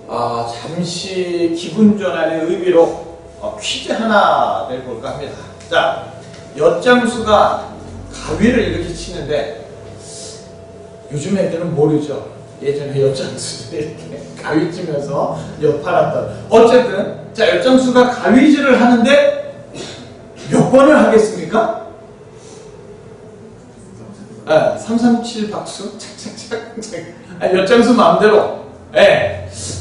잠시 기분 전환의 의미로 퀴즈 하나 내볼까 합니다. 자, 엿장수가 가위를 이렇게 치는데 요즘 애들은 모르죠. 예전에 엿장수들이 이렇게 가위 치면서 엿 팔았던. 어쨌든 자, 엿장수가 가위질을 하는데 몇 번을 하겠습니까? 337 박수 착착착. 엿장수 마음대로.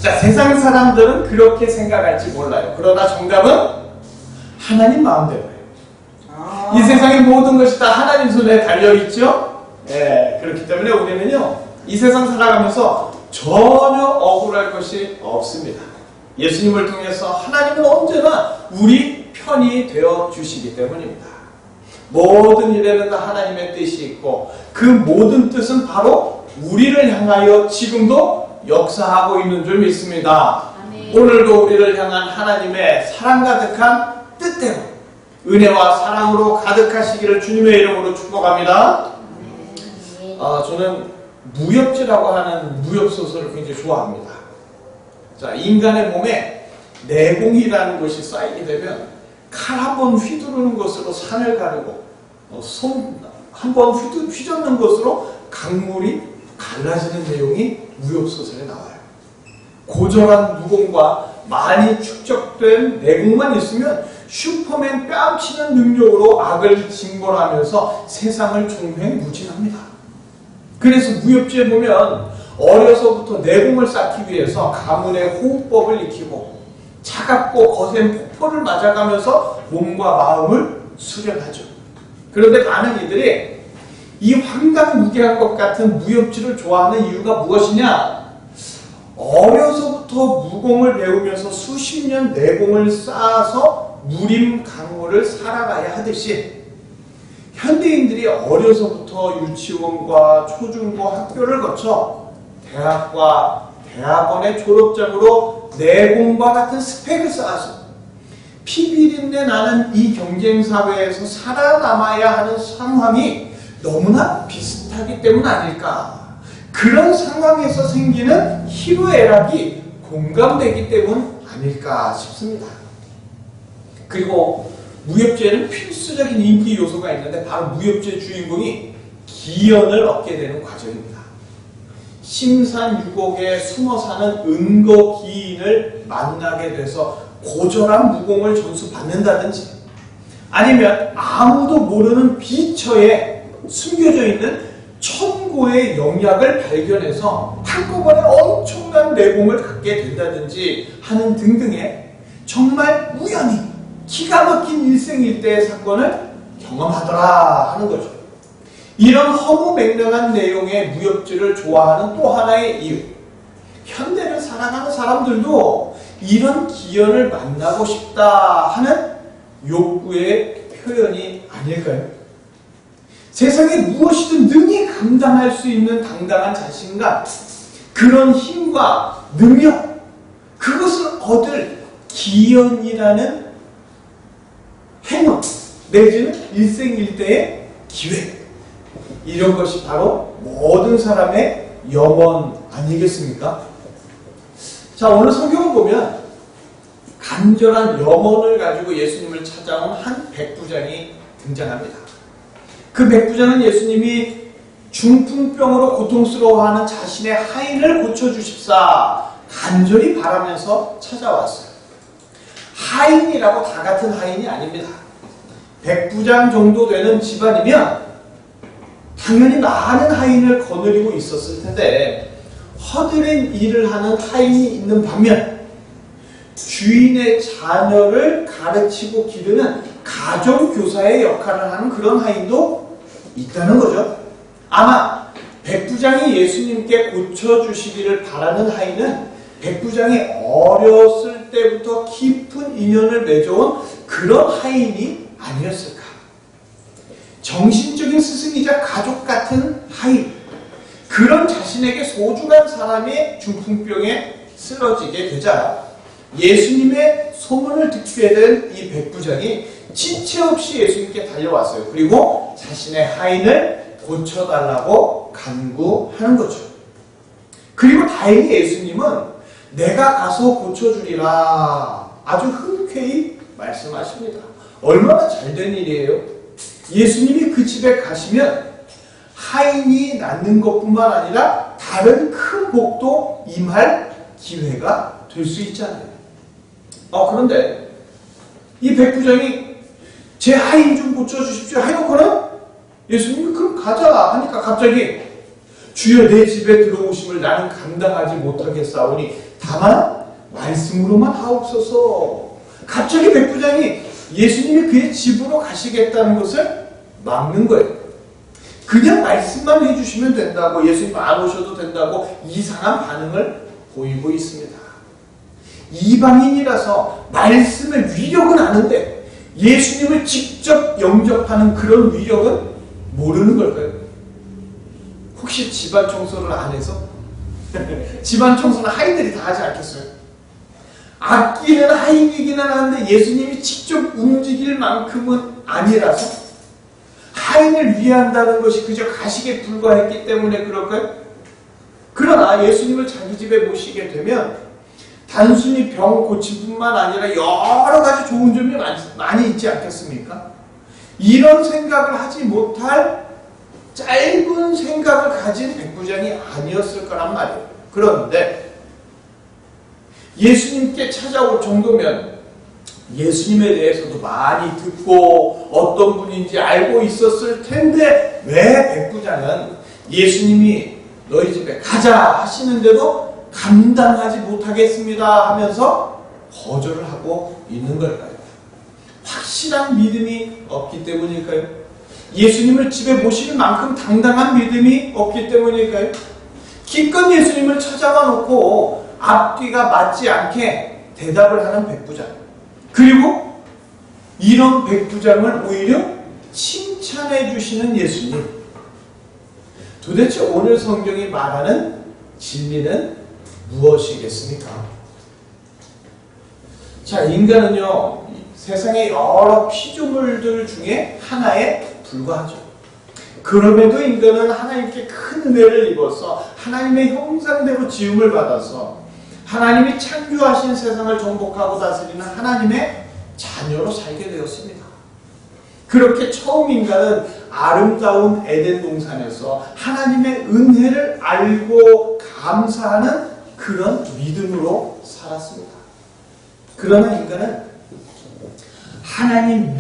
자, 세상 사람들은 그렇게 생각할지 몰라요. 그러나 정답은 하나님 마음대로예요. 이 세상의 모든 것이 다 하나님 손에 달려있죠? 그렇기 때문에 우리는요, 이 세상 살아가면서 전혀 억울할 것이 없습니다. 예수님을 통해서 하나님은 언제나 우리 편이 되어 주시기 때문입니다. 모든 일에는 다 하나님의 뜻이 있고 그 모든 뜻은 바로 우리를 향하여 지금도 역사하고 있는 줄 믿습니다. 아멘. 오늘도 우리를 향한 하나님의 사랑 가득한 뜻대로 은혜와 사랑으로 가득하시기를 주님의 이름으로 축복합니다. 저는 무협지라고 하는 무협소설을 굉장히 좋아합니다. 자, 인간의 몸에 내공이라는 것이 쌓이게 되면 칼 한 번 휘두르는 것으로 산을 가르고 손 한 번 휘젓는 것으로 강물이 갈라지는 내용이 무협소설에 나와요. 고정한 무공과 많이 축적된 내공만 있으면 슈퍼맨 뺨치는 능력으로 악을 징벌하면서 세상을 종횡무진합니다. 그래서 무협지에 보면 어려서부터 내공을 쌓기 위해서 가문의 호흡법을 익히고 차갑고 거센 폭포를 맞아가면서 몸과 마음을 수련하죠. 그런데 많은 이들이 이 황당무계한 것 같은 무협지를 좋아하는 이유가 무엇이냐? 어려서부터 무공을 배우면서 수십 년 내공을 쌓아서 무림 강물을 살아가야 하듯이 현대인들이 어려서부터 유치원과 초중고 학교를 거쳐 대학과 대학원의 졸업장으로 내공과 같은 스펙을 쌓아서 피비린내 나는 이 경쟁사회에서 살아남아야 하는 상황이 너무나 비슷하기 때문 아닐까. 그런 상황에서 생기는 희로애락이 공감되기 때문 아닐까 싶습니다. 그리고 무협지에는 필수적인 인기 요소가 있는데 바로 무협지의 주인공이 기연을 얻게 되는 과정입니다. 심산유곡에 숨어 사는 은거기인을 만나게 돼서 고졸한 무공을 전수받는다든지 아니면 아무도 모르는 비처에 숨겨져 있는 천고의 영약을 발견해서 한꺼번에 엄청난 내공을 갖게 된다든지 하는 등등의 정말 우연히 기가 막힌 일생일대의 사건을 경험하더라 하는 거죠. 이런 허무맹랑한 내용의 무협지를 좋아하는 또 하나의 이유, 현대를 살아가는 사람들도 이런 기연을 만나고 싶다 하는 욕구의 표현이 아닐까요? 세상에 무엇이든 능히 감당할 수 있는 당당한 자신감, 그런 힘과 능력, 그것을 얻을 기연이라는 행운, 내지는 일생일대의 기회, 이런 것이 바로 모든 사람의 염원 아니겠습니까? 자, 오늘 성경을 보면 간절한 염원을 가지고 예수님을 찾아온 한 백부장이 등장합니다. 그 백부장은 예수님이 중풍병으로 고통스러워하는 자신의 하인을 고쳐주십사 간절히 바라면서 찾아왔어요. 하인이라고 다 같은 하인이 아닙니다. 백부장 정도 되는 집안이면 당연히 많은 하인을 거느리고 있었을 텐데 허드렛 일을 하는 하인이 있는 반면 주인의 자녀를 가르치고 기르는 가정교사의 역할을 하는 그런 하인도 있다는 거죠. 아마 백부장이 예수님께 고쳐주시기를 바라는 하인은 백부장이 어렸을 때부터 깊은 인연을 맺어온 그런 하인이 아니었을까. 정신적인 스승이자 가족 같은 하인, 그런 자신에게 소중한 사람이 중풍병에 쓰러지게 되자 예수님의 소문을 듣게 된 이 백부장이 지체 없이 예수님께 달려왔어요. 그리고 자신의 하인을 고쳐달라고 간구하는 거죠. 그리고 다행히 예수님은 내가 가서 고쳐주리라. 아주 흔쾌히 말씀하십니다. 얼마나 잘된 일이에요. 예수님이 그 집에 가시면 하인이 낫는 것뿐만 아니라 다른 큰 복도 임할 기회가 될 수 있잖아요. 그런데 이 백부장이 제 하인 좀 고쳐주십시오 하여거는 예수님이 그럼 가자 하니까 갑자기 주여 내 집에 들어오심을 나는 감당하지 못하겠사오니 다만 말씀으로만 하옵소서. 갑자기 백부장이 예수님이 그의 집으로 가시겠다는 것을 막는 거예요. 그냥 말씀만 해주시면 된다고, 예수님 안 오셔도 된다고 이상한 반응을 보이고 있습니다. 이방인이라서 말씀의 위력은 아는데 예수님을 직접 영접하는 그런 위력은 모르는 걸까요? 혹시 집안 청소를 안 해서? 집안 청소는 하인들이 다 하지 않겠어요? 악기는 하인이기는 하는데 예수님이 직접 움직일 만큼은 아니라서 하인을 위한다는 것이 그저 가식에 불과했기 때문에 그럴까요? 그러나 예수님을 자기 집에 모시게 되면 단순히 병 고침뿐만 아니라 여러 가지 좋은 점이 많이 있지 않겠습니까? 이런 생각을 하지 못할 짧은 생각을 가진 백부장이 아니었을 거란 말이에요. 그런데 예수님께 찾아올 정도면 예수님에 대해서도 많이 듣고 어떤 분인지 알고 있었을 텐데 왜 백부장은 예수님이 너희 집에 가자 하시는데도 감당하지 못하겠습니다 하면서 거절을 하고 있는 걸까요? 확실한 믿음이 없기 때문일까요? 예수님을 집에 모실 만큼 당당한 믿음이 없기 때문일까요? 기껏 예수님을 찾아와 놓고 앞뒤가 맞지 않게 대답을 하는 백부장, 그리고 이런 백부장을 오히려 칭찬해 주시는 예수님. 도대체 오늘 성경이 말하는 진리는 무엇이겠습니까? 자, 인간은요, 세상의 여러 피조물들 중에 하나에 불과하죠. 그럼에도 인간은 하나님께 큰 은혜를 입어서 하나님의 형상대로 지음을 받아서 하나님이 창조하신 세상을 정복하고 다스리는 하나님의 자녀로 살게 되었습니다. 그렇게 처음 인간은 아름다운 에덴 동산에서 하나님의 은혜를 알고 감사하는 그런 믿음으로 살았습니다. 그러나 인간은 하나님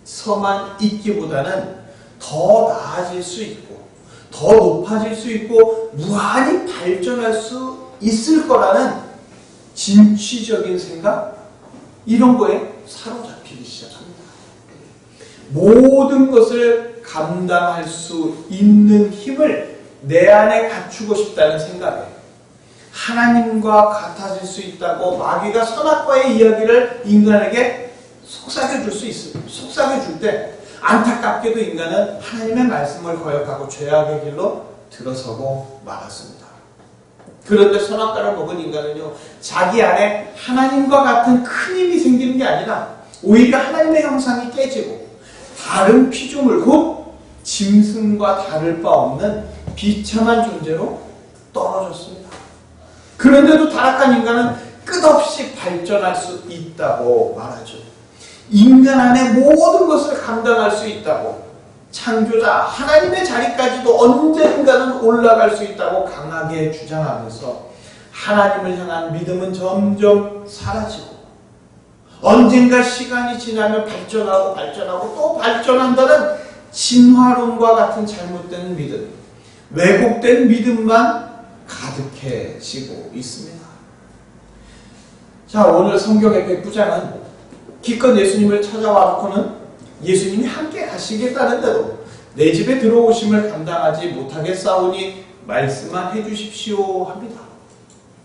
밑에서만 있기보다는 더 나아질 수 있고 더 높아질 수 있고 무한히 발전할 수 있을 거라는 진취적인 생각, 이런 거에 사로잡히기 시작합니다. 모든 것을 감당할 수 있는 힘을 내 안에 갖추고 싶다는 생각에 하나님과 같아질 수 있다고 마귀가 선악과의 이야기를 인간에게 속삭여줄 수 있습니다. 속삭여줄 때 안타깝게도 인간은 하나님의 말씀을 거역하고 죄악의 길로 들어서고 말았습니다. 그런데 선악과를 먹은 인간은요, 자기 안에 하나님과 같은 큰 힘이 생기는 게 아니라 오히려 하나님의 형상이 깨지고 다른 피조물, 곧 짐승과 다를 바 없는 비참한 존재로 떨어졌습니다. 그런데도 타락한 인간은 끝없이 발전할 수 있다고 말하죠. 인간 안에 모든 것을 감당할 수 있다고, 창조자 하나님의 자리까지도 언젠가는 올라갈 수 있다고 강하게 주장하면서 하나님을 향한 믿음은 점점 사라지고 언젠가 시간이 지나면 발전하고 또 발전한다는 진화론과 같은 잘못된 믿음, 왜곡된 믿음만 가득해지고 있습니다. 자, 오늘 성경의 백부장은 기껏 예수님을 찾아와 놓고는 예수님이 함께 가시겠다는데도 내 집에 들어오심을 감당하지 못하겠사오니 말씀만 해주십시오 합니다.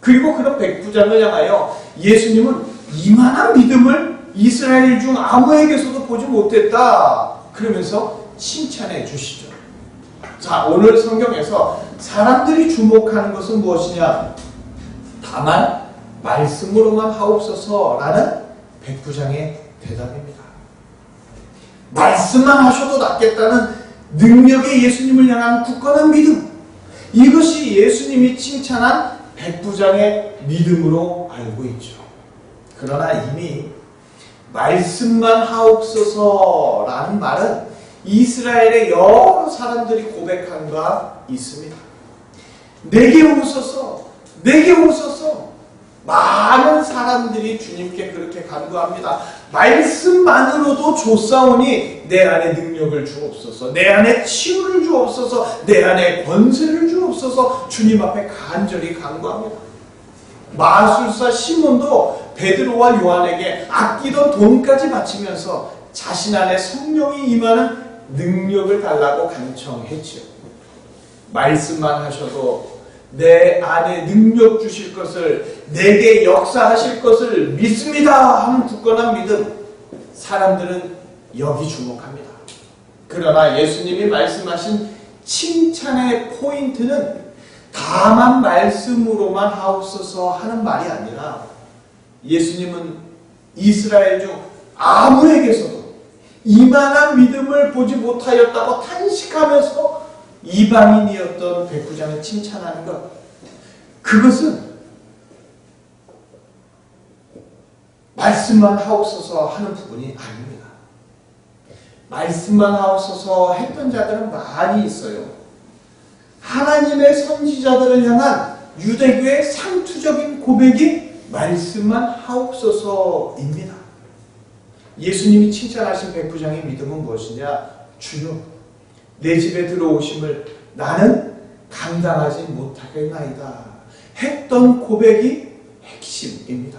그리고 그런 백부장을 향하여 예수님은 이만한 믿음을 이스라엘 중 아무에게서도 보지 못했다 그러면서 칭찬해 주시죠. 자, 오늘 성경에서 사람들이 주목하는 것은 무엇이냐? 다만 말씀으로만 하옵소서라는 백부장의 대답입니다. 말씀만 하셔도 낫겠다는 능력의 예수님을 향한 굳건한 믿음, 이것이 예수님이 칭찬한 백부장의 믿음으로 알고 있죠. 그러나 이미 말씀만 하옵소서라는 말은 이스라엘의 여러 사람들이 고백한 바 있습니다. 내게 오소서, 내게 오소서. 많은 사람들이 주님께 그렇게 간구합니다. 말씀만으로도 좋사오니 내 안에 능력을 주옵소서, 내 안에 치유를 주옵소서, 내 안에 권세를 주옵소서. 주님 앞에 간절히 간구합니다. 마술사 시몬도 베드로와 요한에게 아끼던 돈까지 바치면서 자신 안에 성령이 임하는 능력을 달라고 간청했지요. 말씀만 하셔도 내 안에 능력 주실 것을, 내게 역사하실 것을 믿습니다 하는 굳건한 믿음, 사람들은 여기 주목합니다. 그러나 예수님이 말씀하신 칭찬의 포인트는 다만 말씀으로만 하옵소서 하는 말이 아니라, 예수님은 이스라엘 중 아무에게서도 이만한 믿음을 보지 못하였다고 탄식하면서 이방인이었던 백부장을 칭찬하는 것, 그것은 말씀만 하옵소서 하는 부분이 아닙니다. 말씀만 하옵소서 했던 자들은 많이 있어요. 하나님의 선지자들을 향한 유대교의 상투적인 고백이 말씀만 하옵소서입니다. 예수님이 칭찬하신 백부장의 믿음은 무엇이냐? 주여, 내 집에 들어오심을 나는 감당하지 못하겠나이다 했던 고백이 핵심입니다.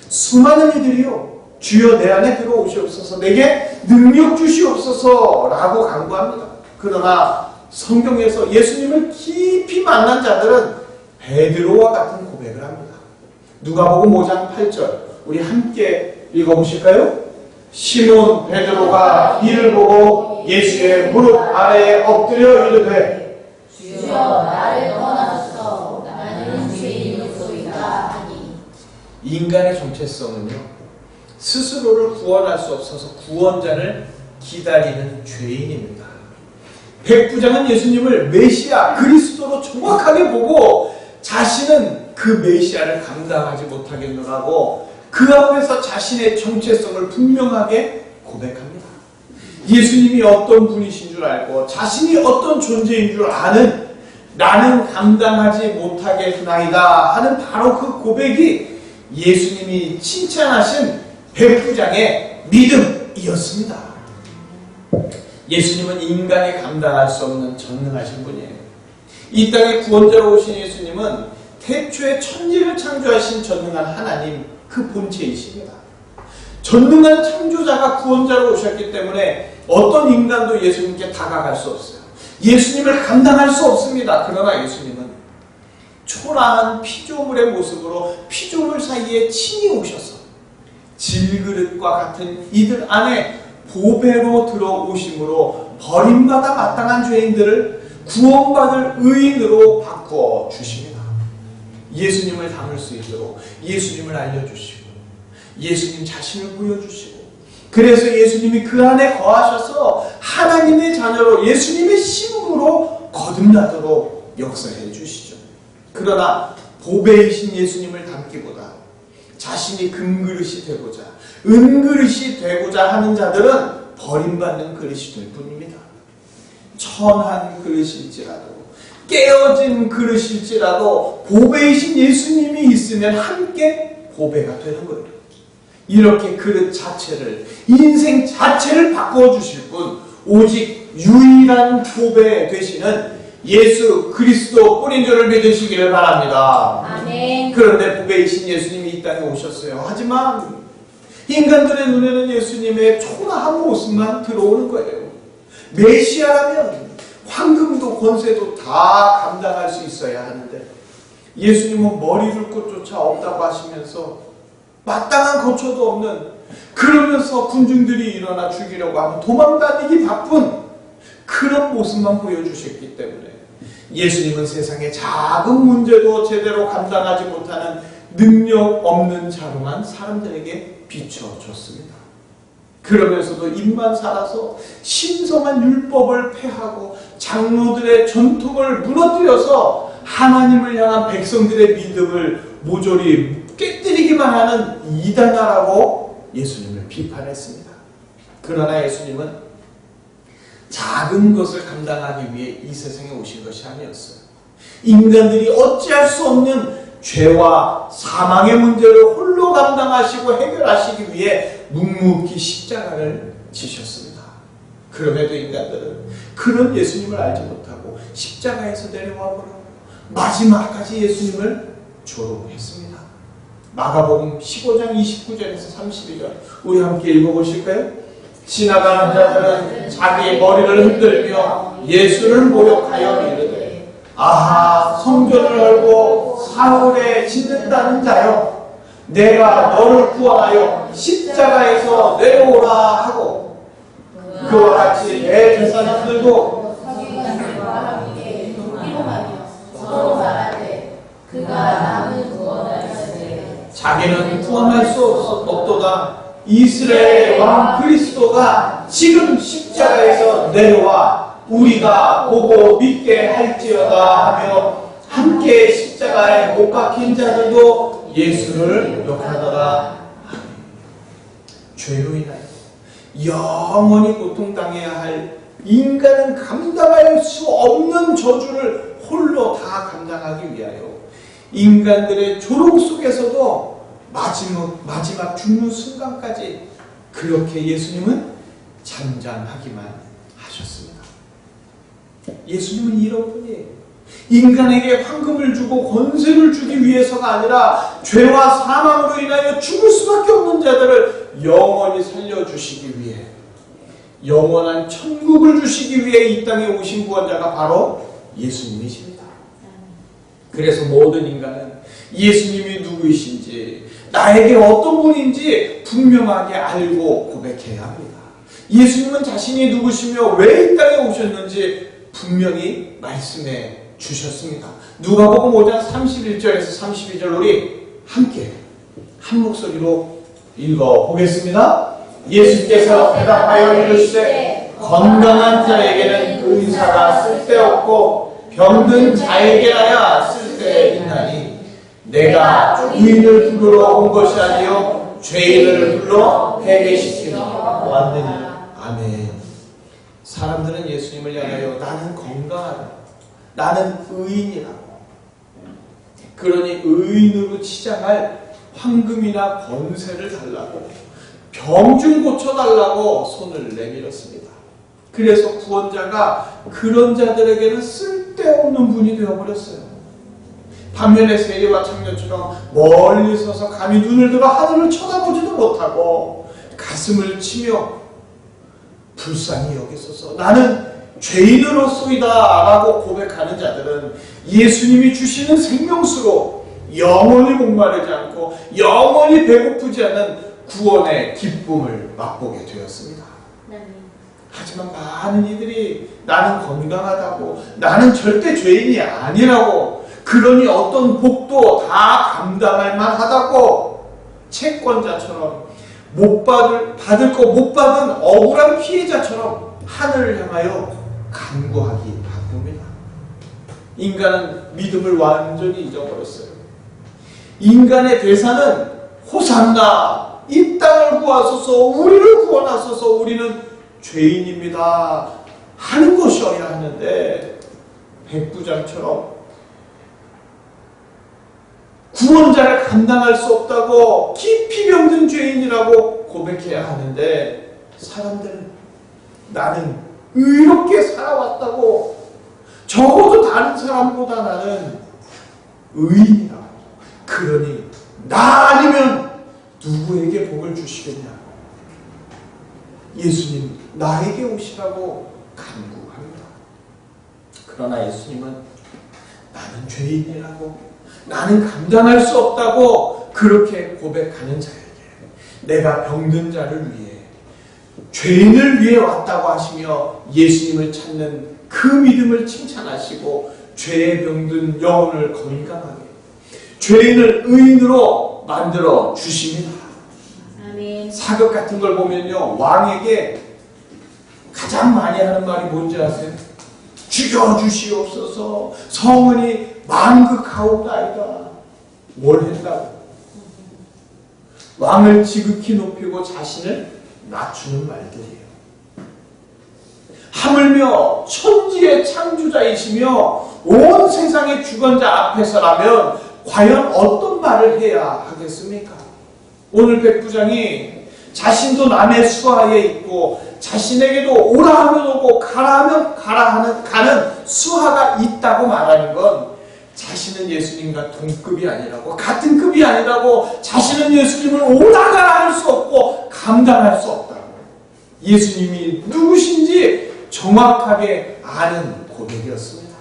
수많은 이들이요, 주여 내 안에 들어오시옵소서, 내게 능력 주시옵소서 라고 간구합니다. 그러나 성경에서 예수님을 깊이 만난 자들은 베드로와 같은 고백을 합니다. 누가복음 5장 8절 우리 함께 읽어보실까요? 시몬 베드로가 이를 보고 예수의 무릎 아래에 엎드려 이르되 주여 나를 떠나소서 나는 죄인이소이다 하니. 인간의 정체성은요, 스스로를 구원할 수 없어서 구원자를 기다리는 죄인입니다. 백부장은 예수님을 메시아 그리스도로 정확하게 보고 자신은 그 메시아를 감당하지 못하겠노라고 그 앞에서 자신의 정체성을 분명하게 고백합니다. 예수님이 어떤 분이신 줄 알고 자신이 어떤 존재인 줄 아는, 나는 감당하지 못하겠나이다 하는 바로 그 고백이 예수님이 칭찬하신 백부장의 믿음이었습니다. 예수님은 인간이 감당할 수 없는 전능하신 분이에요. 이 땅에 구원자로 오신 예수님은 태초에 천지를 창조하신 전능한 하나님, 그 본체이십니다. 전능한 창조자가 구원자로 오셨기 때문에 어떤 인간도 예수님께 다가갈 수 없어요. 예수님을 감당할 수 없습니다. 그러나 예수님은 초라한 피조물의 모습으로 피조물 사이에 친히 오셔서 질그릇과 같은 이들 안에 보배로 들어오심으로 버림받아 마땅한 죄인들을 구원받을 의인으로 바꾸어 주십니다. 예수님을 담을 수 있도록 예수님을 알려주시고 예수님 자신을 보여주시고, 그래서 예수님이 그 안에 거하셔서 하나님의 자녀로 예수님의 신부로 거듭나도록 역사해 주시죠. 그러나 보배이신 예수님을 담기보다 자신이 금그릇이 되고자 은그릇이 되고자 하는 자들은 버림받는 그릇이 될 뿐입니다. 천한 그릇일지라도 깨어진 그릇일지라도 보배이신 예수님이 있으면 함께 보배가 되는 거예요. 이렇게 그릇 자체를, 인생 자체를 바꾸어 주실 분, 오직 유일한 보배 되시는 예수 그리스도 뿐인 줄을 믿으시기를 바랍니다. 아멘. 그런데 보배이신 예수님이 이 땅에 오셨어요. 하지만 인간들의 눈에는 예수님의 초라한 모습만 들어오는 거예요. 메시아라면 황금도 권세도 다 감당할 수 있어야 하는데 예수님은 머리 줄 곳조차 없다고 하시면서 마땅한 거처도 없는, 그러면서 군중들이 일어나 죽이려고 하면 도망다니기 바쁜 그런 모습만 보여주셨기 때문에 예수님은 세상의 작은 문제도 제대로 감당하지 못하는 능력 없는 자로만 사람들에게 비춰졌습니다. 그러면서도 입만 살아서 신성한 율법을 폐하고 장로들의 전통을 무너뜨려서 하나님을 향한 백성들의 믿음을 모조리 깨뜨리기만 하는 이단아라고 예수님을 비판했습니다. 그러나 예수님은 작은 것을 감당하기 위해 이 세상에 오신 것이 아니었어요. 인간들이 어찌할 수 없는 죄와 사망의 문제를 홀로 감당하시고 해결하시기 위해 묵묵히 십자가를 지셨습니다. 그럼에도 인간들은 그런 예수님을 알지 못하고 십자가에서 내려와 보라고 마지막까지 예수님을 조롱했습니다. 마가복음 15장 29절에서 32절 우리 함께 읽어보실까요? 지나가는 자들은 자기의 머리를 흔들며 예수를 모욕하여 이르되 아하 성전을 헐고 사흘에 짓는다는 자여 내가 너를 구원하여 십자가에서 내려오라 하고 그와 같이 내 재산을 들고 서로 말하되 그가 남을 구원하였으되 자기는 구원할 수 없도다. 이스라엘의 왕 그리스도가 지금 십자가에서 내려와 우리가 보고 믿게 할지어다 하며 함께 십자가에 못 박힌 자들도 예수를 욕하더라. 죄로 인하여 영원히 고통당해야 할 인간은 감당할 수 없는 저주를 홀로 다 감당하기 위하여 인간들의 조롱 속에서도 마지막 죽는 순간까지 그렇게 예수님은 잠잠하기만 하셨습니다. 예수님은 이런 분이에요. 인간에게 황금을 주고 권세를 주기 위해서가 아니라 죄와 사망으로 인하여 죽을 수밖에 없는 자들을 영원히 살려주시기 위해 영원한 천국을 주시기 위해 이 땅에 오신 구원자가 바로 예수님이십니다. 그래서 모든 인간은 예수님이 누구이신지 나에게 어떤 분인지 분명하게 알고 고백해야 합니다. 예수님은 자신이 누구시며 왜 이 땅에 오셨는지 분명히 말씀해 주셨습니다. 누가복음 5장 31절에서 32절 우리 함께 한 목소리로 읽어보겠습니다. 예수께서 대답하여 이르시되 건강한 자에게는 의사가 쓸데없고 병든 자에게라야 쓸데있나니 내가 의인을 부르러 온 것이 아니요 죄인을 불러 회개시키러 왔느니. 아멘. 사람들은 예수님을 향하여 나는 건강하다, 나는 의인이라고, 그러니 의인으로 치장할 황금이나 권세를 달라고, 병 좀 고쳐달라고 손을 내밀었습니다. 그래서 구원자가 그런 자들에게는 쓸데없는 분이 되어버렸어요. 반면에 세리와 청년처럼 멀리 서서 감히 눈을 들어 하늘을 쳐다보지도 못하고 가슴을 치며 불쌍히 여기소서 나는 죄인으로소이다 라고 고백하는 자들은 예수님이 주시는 생명수로 영원히 목마르지 않고 영원히 배고프지 않은 구원의 기쁨을 맛보게 되었습니다. 하지만 많은 이들이 나는 건강하다고, 나는 절대 죄인이 아니라고, 그러니 어떤 복도 다 감당할 만하다고 채권자처럼 받을 거 못 받은 억울한 피해자처럼 하늘을 향하여 간구하기 바쁩니다. 인간은 믿음을 완전히 잊어버렸어요. 인간의 대사는 호산나, 이 땅을 구하소서, 우리를 구원하소서, 우리는 죄인입니다 하는 것이어야 하는데 백부장처럼 구원자를 감당할 수 없다고 깊이 병든 죄인이라고 고백해야 하는데 사람들은 나는 의롭게 살아왔다고, 적어도 다른 사람보다 나는 의인이라고, 그러니 나 아니면 누구에게 복을 주시겠냐고 예수님 나에게 오시라고 간구합니다. 그러나 예수님은 나는 죄인이라고, 나는 감당할 수 없다고 그렇게 고백하는 자에게 내가 병든 자를 위해, 죄인을 위해 왔다고 하시며 예수님을 찾는 그 믿음을 칭찬하시고 죄에 병든 영혼을 건강하게, 죄인을 의인으로 만들어 주십니다. 아멘. 사극 같은 걸 보면요, 왕에게 가장 많이 하는 말이 뭔지 아세요? 죽여주시옵소서, 성은이 만극하옵나이다. 뭘 했다고? 왕을 지극히 높이고 자신을 낮추는 말들이에요. 하물며 천지의 창조자이시며 온 세상의 주권자 앞에서라면 과연 어떤 말을 해야 하겠습니까? 오늘 백부장이 자신도 남의 수하에 있고 자신에게도 오라 하면 오고 가라 하면 가는 수하가 있다고 말하는 건 자신은 예수님과 동급이 아니라고, 같은 급이 아니라고, 자신은 예수님을 오라 가라 할 수 없고 감당할 수 없다고, 예수님이 누구신지 정확하게 아는 고백이었습니다.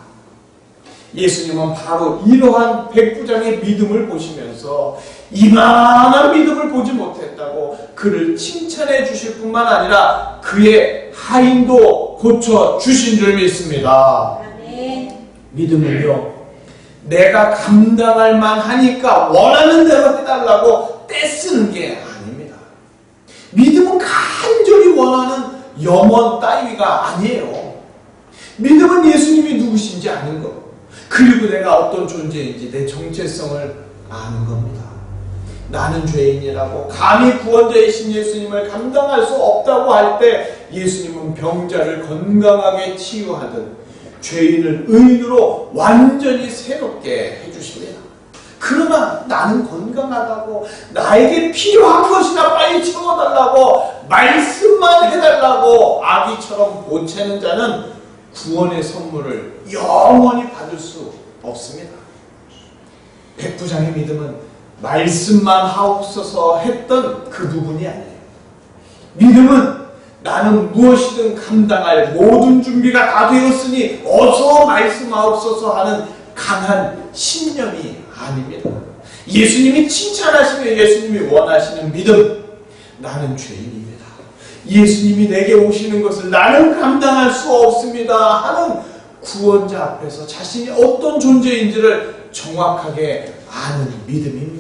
예수님은 바로 이러한 백부장의 믿음을 보시면서 이만한 믿음을 보지 못했다고 그를 칭찬해 주실 뿐만 아니라 그의 하인도 고쳐 주신 줄 믿습니다. 아멘. 믿음은요, 내가 감당할 만하니까 원하는 대로 해달라고 떼쓰는 게 아닙니다. 믿음은 간절히 원하는 염원 따위가 아니에요. 믿음은 예수님이 누구신지 아는 것, 그리고 내가 어떤 존재인지 내 정체성을 아는 겁니다. 나는 죄인이라고 감히 구원자이신 예수님을 감당할 수 없다고 할 때 예수님은 병자를 건강하게 치유하듯 죄인을 의인으로 완전히 새롭게 해주십니다. 그러나 나는 건강하다고, 나에게 필요한 것이나 빨리 채워달라고, 말씀만 해달라고 아기처럼 보채는 자는 구원의 선물을 영원히 받을 수 없습니다. 백부장의 믿음은 말씀만 하옵소서 했던 그 부분이 아니에요. 믿음은 나는 무엇이든 감당할 모든 준비가 다 되었으니 어서 말씀하옵소서 하는 강한 신념이 아닙니다. 예수님이 칭찬하시며 예수님이 원하시는 믿음, 나는 죄인입니다. 예수님이 내게 오시는 것을 나는 감당할 수 없습니다 하는 구원자 앞에서 자신이 어떤 존재인지를 정확하게 아는 믿음입니다.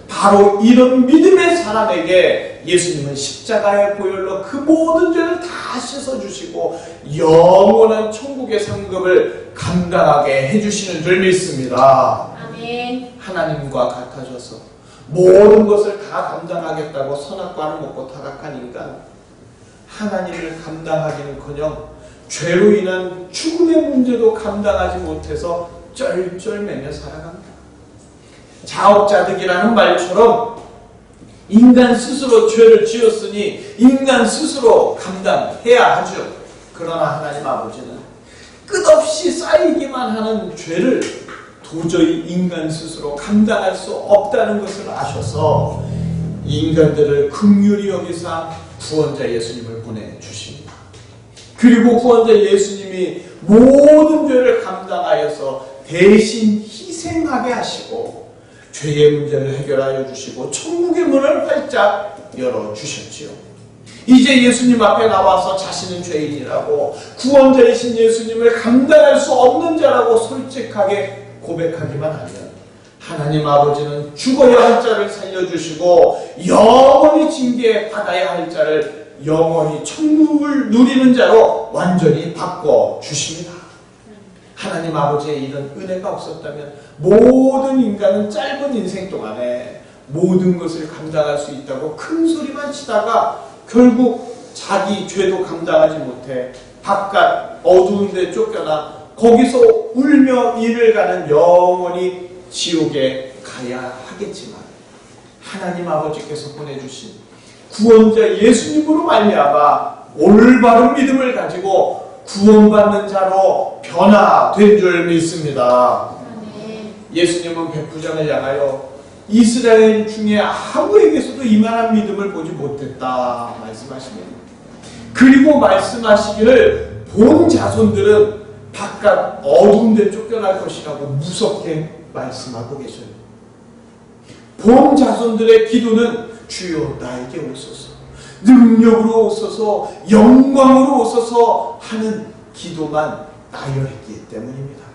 바로 이런 믿음의 사람에게 예수님은 십자가의 보혈로 그 모든 죄를 다 씻어주시고 영원한 천국의 상급을 감당하게 해주시는 줄 믿습니다. 아멘. 하나님과 같아져서 모든 것을 다 감당하겠다고 선악과를 먹고 타락한 인간, 하나님을 감당하기는커녕 죄로 인한 죽음의 문제도 감당하지 못해서 쩔쩔매며 살아갑니다. 자업자득이라는 말처럼 인간 스스로 죄를 지었으니 인간 스스로 감당해야 하죠. 그러나 하나님 아버지는 끝없이 쌓이기만 하는 죄를 도저히 인간 스스로 감당할 수 없다는 것을 아셔서 인간들을 긍휼히 여기사 구원자 예수님을 보내주십니다. 그리고 구원자 예수님이 모든 죄를 감당하여서 대신 희생하게 하시고 죄의 문제를 해결하여 주시고 천국의 문을 활짝 열어주셨지요. 이제 예수님 앞에 나와서 자신은 죄인이라고, 구원자이신 예수님을 감당할 수 없는 자라고 솔직하게 고백하기만 하면 하나님 아버지는 죽어야 할 자를 살려주시고 영원히 징계받아야 할 자를 영원히 천국을 누리는 자로 완전히 바꿔주십니다. 하나님 아버지의 이런 은혜가 없었다면 모든 인간은 짧은 인생 동안에 모든 것을 감당할 수 있다고 큰 소리만 치다가 결국 자기 죄도 감당하지 못해 바깥 어두운 데 쫓겨나 거기서 울며 이를 가는 영원히 지옥에 가야 하겠지만 하나님 아버지께서 보내주신 구원자 예수님으로 말미암아 올바른 믿음을 가지고 구원받는 자로 변화된 줄 믿습니다. 예수님은 백부장을 향하여 이스라엘 중에 아무에게서도 이만한 믿음을 보지 못했다 말씀하십니다. 그리고 말씀하시기를 본 자손들은 바깥 어두운 데 쫓겨날 것이라고 무섭게 말씀하고 계셔요. 본 자손들의 기도는 주여 나에게 오소서, 능력으로 오소서, 영광으로 오소서 하는 기도만 나열했기 때문입니다.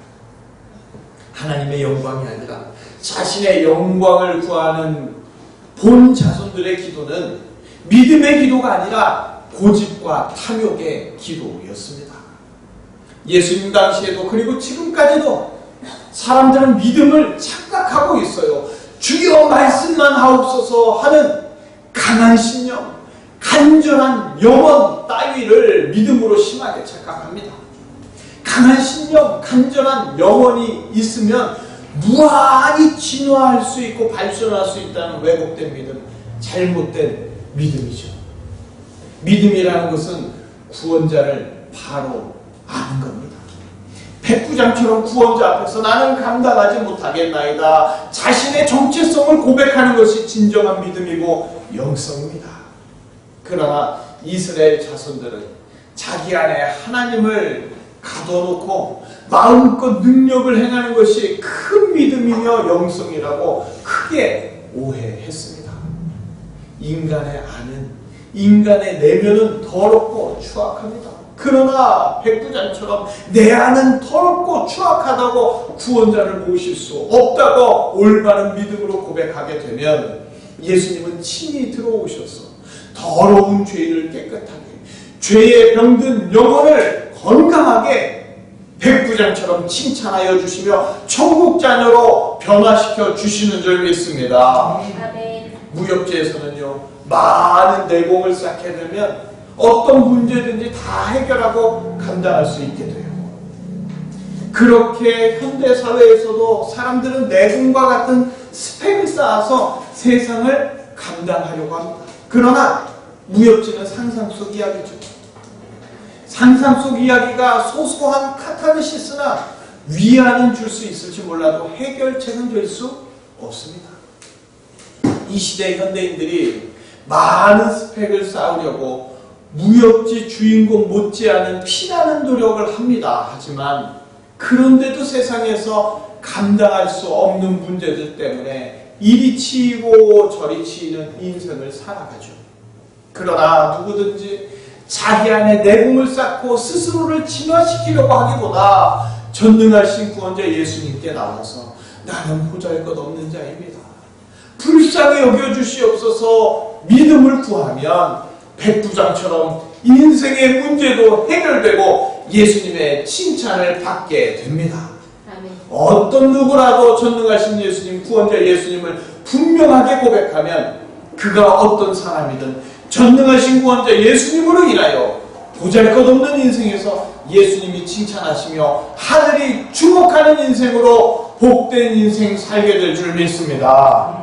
하나님의 영광이 아니라 자신의 영광을 구하는 본 자손들의 기도는 믿음의 기도가 아니라 고집과 탐욕의 기도였습니다. 예수님 당시에도 그리고 지금까지도 사람들은 믿음을 착각하고 있어요. 주여 말씀만 하옵소서 하는 강한 신념, 간절한 영혼 따위를 믿음으로 심하게 착각합니다. 강한 신념, 간절한 영혼이 있으면 무한히 진화할 수 있고 발전할 수 있다는 왜곡된 믿음, 잘못된 믿음이죠. 믿음이라는 것은 구원자를 바로 아는 겁니다. 백부장처럼 구원자 앞에서 나는 감당하지 못하겠나이다. 자신의 정체성을 고백하는 것이 진정한 믿음이고 영성입니다. 그러나 이스라엘 자손들은 자기 안에 하나님을 가둬놓고 마음껏 능력을 행하는 것이 큰 믿음이며 영성이라고 크게 오해했습니다. 인간의 안은, 인간의 내면은 더럽고 추악합니다. 그러나 백부장처럼 내 안은 더럽고 추악하다고 구원자를 모실 수 없다고 올바른 믿음으로 고백하게 되면 예수님은 친히 들어오셔서 더러운 죄인을 깨끗하게, 죄에 병든 영혼을 건강하게 백부장처럼 칭찬하여 주시며 천국 자녀로 변화시켜 주시는 줄 믿습니다. 아멘. 무협지에서는요, 많은 내공을 쌓게 되면 어떤 문제든지 다 해결하고 감당할 수 있게 돼요. 그렇게 현대사회에서도 사람들은 내공과 같은 스펙을 쌓아서 세상을 감당하려고 합니다. 그러나 무협지는 상상 속 이야기죠. 상상 속 이야기가 소소한 카타르시스나 위안은 줄 수 있을지 몰라도 해결책은 될 수 없습니다. 이 시대의 현대인들이 많은 스펙을 쌓으려고 무협지 주인공 못지않은 피나는 노력을 합니다. 하지만 그런데도 세상에서 감당할 수 없는 문제들 때문에 이리 치이고 저리 치이는 인생을 살아가죠. 그러나 누구든지 자기 안에 내공을 쌓고 스스로를 진화시키려고 하기보다 전능하신 구원자 예수님께 나와서 나는 보잘것없는 자입니다. 불쌍히 여겨주시옵소서 믿음을 구하면 백부장처럼 인생의 문제도 해결되고 예수님의 칭찬을 받게 됩니다. 아멘. 어떤 누구라도 전능하신 예수님, 구원자 예수님을 분명하게 고백하면 그가 어떤 사람이든 전능하신 구원자 예수님으로 인하여 보잘것없는 인생에서 예수님이 칭찬하시며 하늘이 주목하는 인생으로 복된 인생 살게 될 줄 믿습니다.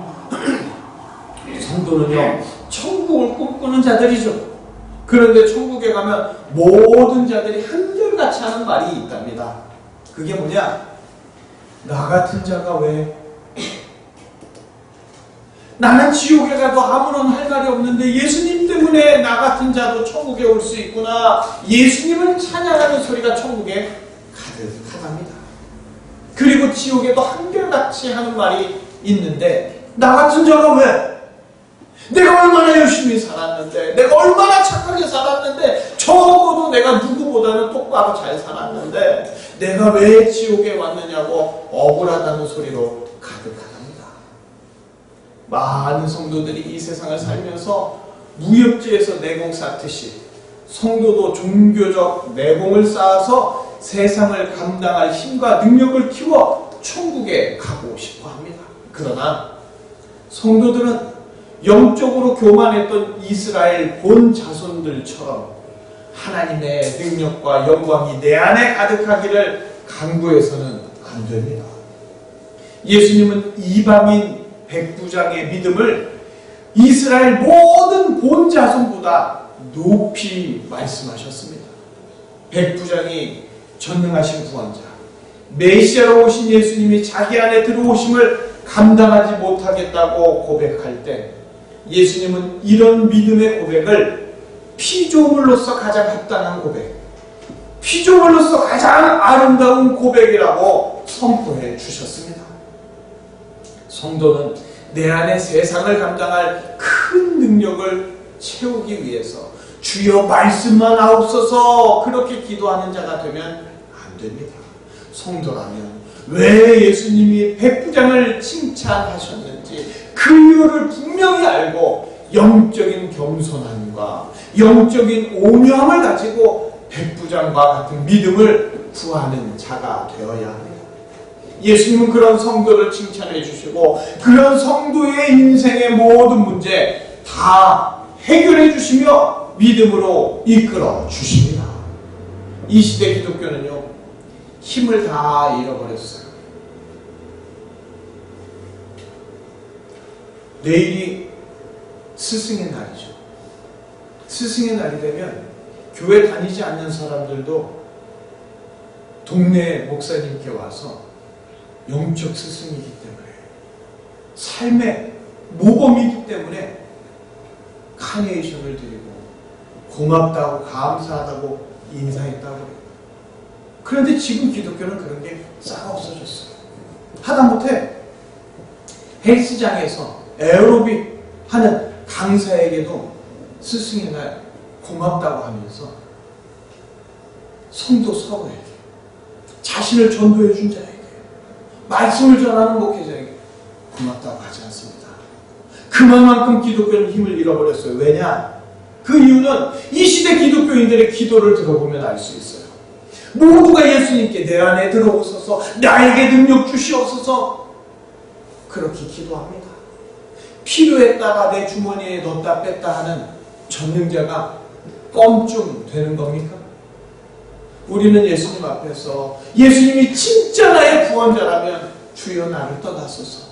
성도는요, 천국을 꿈꾸는 자들이죠. 그런데 천국에 가면 모든 자들이 한결같이 하는 말이 있답니다. 그게 뭐냐? 나 같은 자가 왜? 나는 지옥에 가도 아무런 할 말이 없는데 예수님 때문에 나 같은 자도 천국에 올 수 있구나. 예수님을 찬양하는 소리가 천국에 가득하답니다. 그리고 지옥에도 한결같이 하는 말이 있는데 나 같은 자가 왜? 내가 얼마나 열심히 살았는데, 내가 얼마나 착하게 살았는데, 적어도 내가 누구보다는 똑바로 잘 살았는데 내가 왜 지옥에 왔느냐고 억울하다는 소리로 가득합니다. 많은 성도들이 이 세상을 살면서 무협지에서 내공 쌓듯이 성도도 종교적 내공을 쌓아서 세상을 감당할 힘과 능력을 키워 천국에 가고 싶어 합니다. 그러나 성도들은 영적으로 교만했던 이스라엘 본 자손들처럼 하나님의 능력과 영광이 내 안에 가득하기를 간구해서는 안 됩니다. 예수님은 이방인 백부장의 믿음을 이스라엘 모든 본 자손보다 높이 말씀하셨습니다. 백부장이 전능하신 구원자, 메시아로 오신 예수님이 자기 안에 들어오심을 감당하지 못하겠다고 고백할 때 예수님은 이런 믿음의 고백을 피조물로서 가장 합당한 고백, 피조물로서 가장 아름다운 고백이라고 선포해 주셨습니다. 성도는 내 안에 세상을 감당할 큰 능력을 채우기 위해서 주여 말씀만 하옵소서 그렇게 기도하는 자가 되면 안 됩니다. 성도라면 왜 예수님이 백부장을 칭찬하셨는지 그 이유를 분명히 알고 영적인 겸손함과 영적인 온유함을 가지고 백부장과 같은 믿음을 구하는 자가 되어야 합니다. 예수님은 그런 성도를 칭찬해 주시고 그런 성도의 인생의 모든 문제 다 해결해 주시며 믿음으로 이끌어 주십니다. 이 시대 기독교는요, 힘을 다 잃어버렸어요. 내일이 스승의 날이죠. 스승의 날이 되면 교회 다니지 않는 사람들도 동네 목사님께 와서 영적 스승이기 때문에, 삶의 모범이기 때문에 카네이션을 드리고 고맙다고 감사하다고 인사했다고 해요. 그런데 지금 기독교는 그런 게 싹 없어졌어요. 하다못해 헬스장에서 에어로빅 하는 강사에게도 스승의 날 고맙다고 하면서 성도 서로에게, 자신을 전도해 준 자에게, 말씀을 전하는 목회자에게 고맙다고 하지 않습니다. 그만큼 기독교는 힘을 잃어버렸어요. 왜냐? 그 이유는 이 시대 기독교인들의 기도를 들어보면 알 수 있어요. 모두가 예수님께 내 안에 들어오소서, 나에게 능력 주시옵소서, 그렇게 기도합니다. 필요했다가 내 주머니에 넣었다 뺐다 하는 전능자가 껌좀 되는 겁니까? 우리는 예수님 앞에서 예수님이 진짜 나의 구원자라면 주여 나를 떠나소서,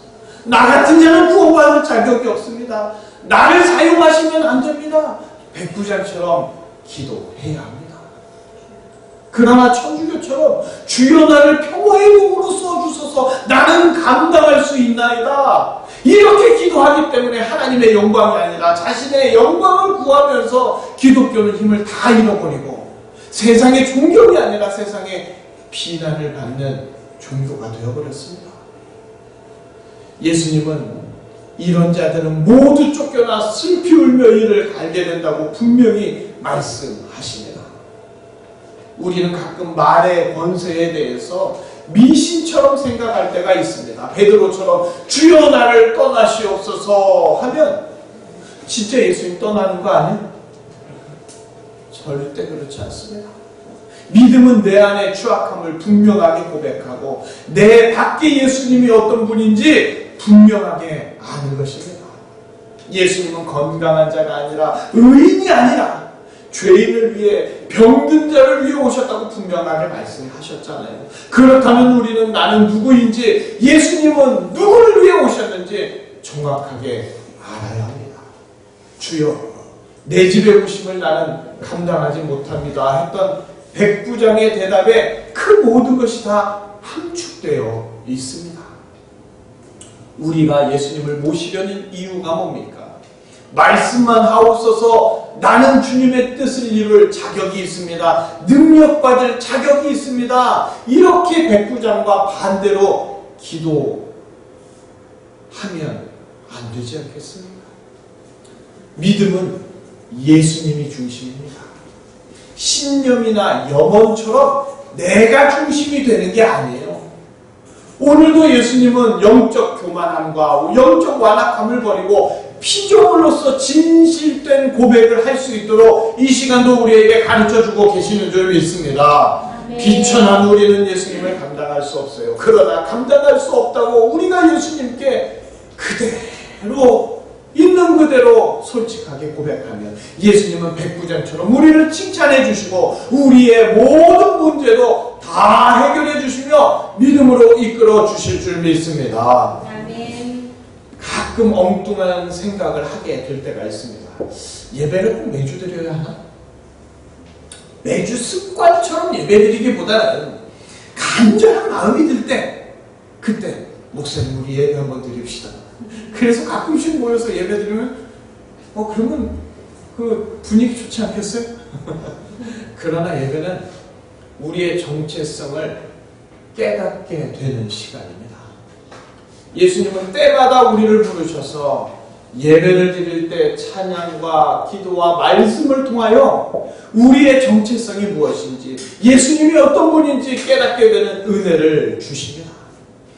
나 같은 자는 구원받을 자격이 없습니다, 나를 사용하시면 안 됩니다, 백부장처럼 기도해야 합니다. 그러나 천주교처럼 주여 나를 평화의 도구로 써주소서, 나는 감당할 수 있나이다, 이렇게 기도하기 때문에 하나님의 영광이 아니라 자신의 영광을 구하면서 기독교는 힘을 다 잃어버리고 세상의 존경이 아니라 세상의 비난을 받는 종교가 되어버렸습니다. 예수님은 이런 자들은 모두 쫓겨나 슬피 울며 이를 갈게 된다고 분명히 말씀하십니다. 우리는 가끔 말의 권세에 대해서 미신처럼 생각할 때가 있습니다. 베드로처럼 주여 나를 떠나시옵소서 하면 진짜 예수님 떠나는 거 아니에요? 절대 그렇지 않습니다. 믿음은 내 안의 추악함을 분명하게 고백하고 내 밖에 예수님이 어떤 분인지 분명하게 아는 것입니다. 예수님은 건강한 자가 아니라, 의인이 아니라 죄인을 위해, 병든 자를 위해 오셨다고 분명하게 말씀하셨잖아요. 그렇다면 우리는 나는 누구인지, 예수님은 누구를 위해 오셨는지 정확하게 알아야 합니다. 주여 내 집에 오심을 나는 감당하지 못합니다 했던 백부장의 대답에 그 모든 것이 다 함축되어 있습니다. 우리가 예수님을 모시려는 이유가 뭡니까? 말씀만 하옵소서, 나는 주님의 뜻을 이룰 자격이 있습니다, 능력받을 자격이 있습니다, 이렇게 백부장과 반대로 기도하면 안 되지 않겠습니까? 믿음은 예수님이 중심입니다. 신념이나 염원처럼 내가 중심이 되는 게 아니에요. 오늘도 예수님은 영적 교만함과 영적 완악함을 버리고 피조물로서 진실된 고백을 할 수 있도록 이 시간도 우리에게 가르쳐주고 계시는 줄 믿습니다. 아멘. 비천한 우리는 예수님을 감당할 수 없어요. 그러나 감당할 수 없다고 우리가 예수님께 그대로 있는 그대로 솔직하게 고백하면 예수님은 백부장처럼 우리를 칭찬해 주시고 우리의 모든 문제도 다 해결해 주시며 믿음으로 이끌어 주실 줄 믿습니다. 아멘. 가끔 엉뚱한 생각을 하게 될 때가 있습니다. 예배를 꼭 매주 드려야 하나? 매주 습관처럼 예배드리기보다는 간절한 마음이 들 때, 그때 목사님 우리 예배 한번 드립시다. 그래서 가끔씩 모여서 예배드리면 그러면 그 분위기 좋지 않겠어요? 그러나 예배는 우리의 정체성을 깨닫게 되는 시간입니다. 예수님은 때마다 우리를 부르셔서 예배를 드릴 때 찬양과 기도와 말씀을 통하여 우리의 정체성이 무엇인지, 예수님이 어떤 분인지 깨닫게 되는 은혜를 주십니다.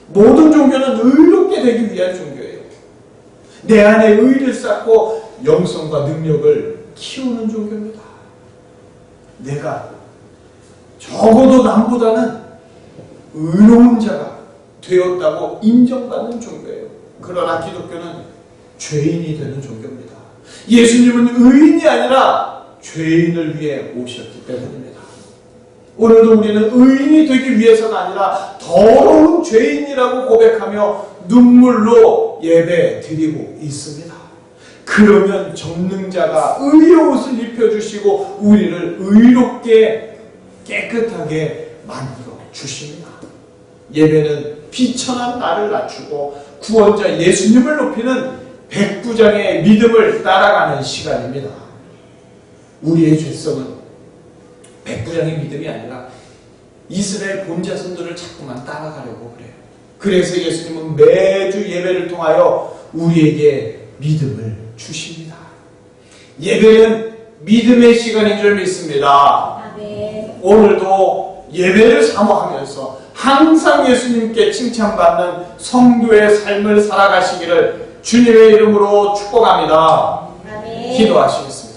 모든 종교는 의롭게 되기 위한 종교예요. 내 안에 의를 쌓고 영성과 능력을 키우는 종교입니다. 내가 적어도 남보다는 의로운 자가 되었다고 인정받는 종교예요. 그러나 기독교는 죄인이 되는 종교입니다. 예수님은 의인이 아니라 죄인을 위해 오셨기 때문입니다. 오늘도 우리는 의인이 되기 위해서가 아니라 더러운 죄인이라고 고백하며 눈물로 예배 드리고 있습니다. 그러면 전능자가 의의 옷을 입혀주시고 우리를 의롭게 깨끗하게 만들어 주십니다. 예배는 비천한 나를 낮추고 구원자 예수님을 높이는 백부장의 믿음을 따라가는 시간입니다. 우리의 죄성은 백부장의 믿음이 아니라 이스라엘 본자손들을 자꾸만 따라가려고 그래요. 그래서 예수님은 매주 예배를 통하여 우리에게 믿음을 주십니다. 예배는 믿음의 시간인 줄 믿습니다. 아멘. 오늘도 예배를 사모하면서 항상 예수님께 칭찬받는 성도의 삶을 살아가시기를 주님의 이름으로 축복합니다. 아멘. 기도하시겠습니다.